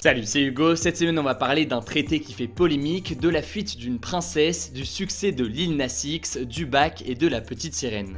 Salut, c'est Hugo. Cette semaine, on va parler d'un traité qui fait polémique, de la fuite d'une princesse, du succès de Lil Nas X, du bac et de la petite sirène.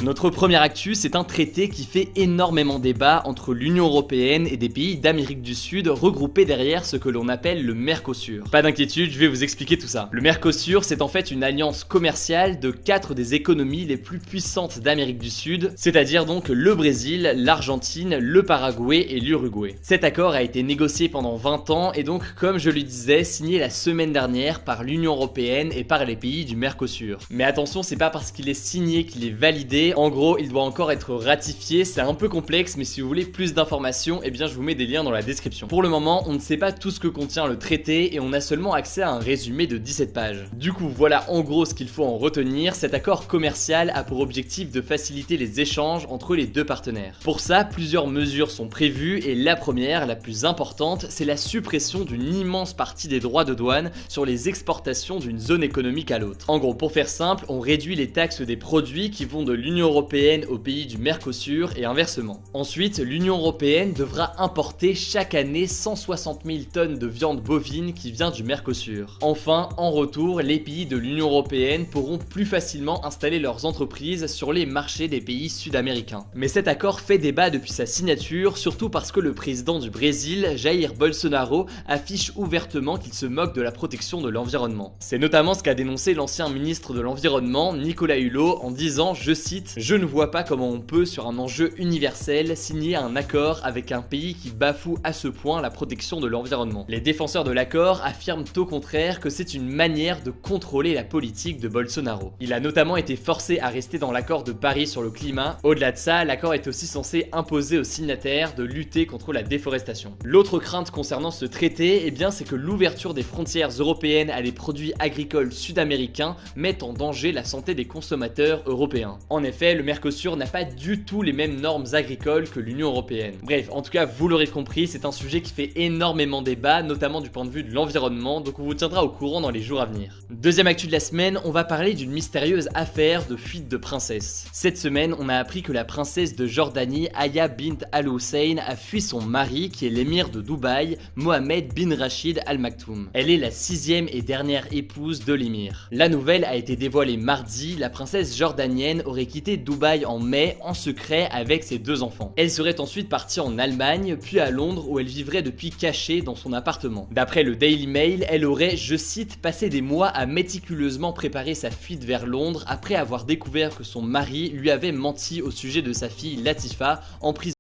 Notre première actu, c'est un traité qui fait énormément débat entre l'Union Européenne et des pays d'Amérique du Sud regroupés derrière ce que l'on appelle le Mercosur. Pas d'inquiétude, je vais vous expliquer tout ça. Le Mercosur, c'est en fait une alliance commerciale de 4 des économies les plus puissantes d'Amérique du Sud, c'est-à-dire donc le Brésil, l'Argentine, le Paraguay et l'Uruguay. Cet accord a été négocié pendant 20 ans et donc, comme je le disais, signé la semaine dernière par l'Union Européenne et par les pays du Mercosur. Mais attention, c'est pas parce qu'il est signé qu'il est validé. En gros, il doit encore être ratifié, c'est un peu complexe, mais si vous voulez plus d'informations, eh bien je vous mets des liens dans la description. Pour le moment, on ne sait pas tout ce que contient le traité et on a seulement accès à un résumé de 17 pages. Du coup, voilà en gros ce qu'il faut en retenir. Cet accord commercial a pour objectif de faciliter les échanges entre les deux partenaires. Pour ça, plusieurs mesures sont prévues et la première, la plus importante, c'est la suppression d'une immense partie des droits de douane sur les exportations d'une zone économique à l'autre. En gros, pour faire simple, on réduit les taxes des produits qui vont de l'Union Européenne aux pays du Mercosur et inversement. Ensuite, l'Union Européenne devra importer chaque année 160 000 tonnes de viande bovine qui vient du Mercosur. Enfin, en retour, les pays de l'Union Européenne pourront plus facilement installer leurs entreprises sur les marchés des pays sud-américains. Mais cet accord fait débat depuis sa signature, surtout parce que le président du Brésil, Jair Bolsonaro, affiche ouvertement qu'il se moque de la protection de l'environnement. C'est notamment ce qu'a dénoncé l'ancien ministre de l'Environnement, Nicolas Hulot, en disant, je cite, je ne vois pas comment on peut, sur un enjeu universel, signer un accord avec un pays qui bafoue à ce point la protection de l'environnement. Les défenseurs de l'accord affirment au contraire que c'est une manière de contrôler la politique de Bolsonaro. Il a notamment été forcé à rester dans l'accord de Paris sur le climat. Au-delà de ça, l'accord est aussi censé imposer aux signataires de lutter contre la déforestation. L'autre crainte concernant ce traité, eh bien, c'est que l'ouverture des frontières européennes à des produits agricoles sud-américains mette en danger la santé des consommateurs européens. En effet, le Mercosur n'a pas du tout les mêmes normes agricoles que l'Union Européenne. Bref, en tout cas, vous l'aurez compris, c'est un sujet qui fait énormément débat, notamment du point de vue de l'environnement, donc on vous tiendra au courant dans les jours à venir. Deuxième actu de la semaine, on va parler d'une mystérieuse affaire de fuite de princesse. Cette semaine, on a appris que la princesse de Jordanie, Aya bint Al-Hussein, a fui son mari, qui est l'émir de Dubaï, Mohamed bin Rachid Al Maktoum. Elle est la 6e et dernière épouse de l'émir. La nouvelle a été dévoilée mardi, la princesse jordanienne aurait quitté Dubaï en mai en secret avec ses 2 enfants. Elle serait ensuite partie en Allemagne, puis à Londres où elle vivrait depuis cachée dans son appartement. D'après le Daily Mail, elle aurait, je cite, passé des mois à méticuleusement préparer sa fuite vers Londres après avoir découvert que son mari lui avait menti au sujet de sa fille Latifa en prison.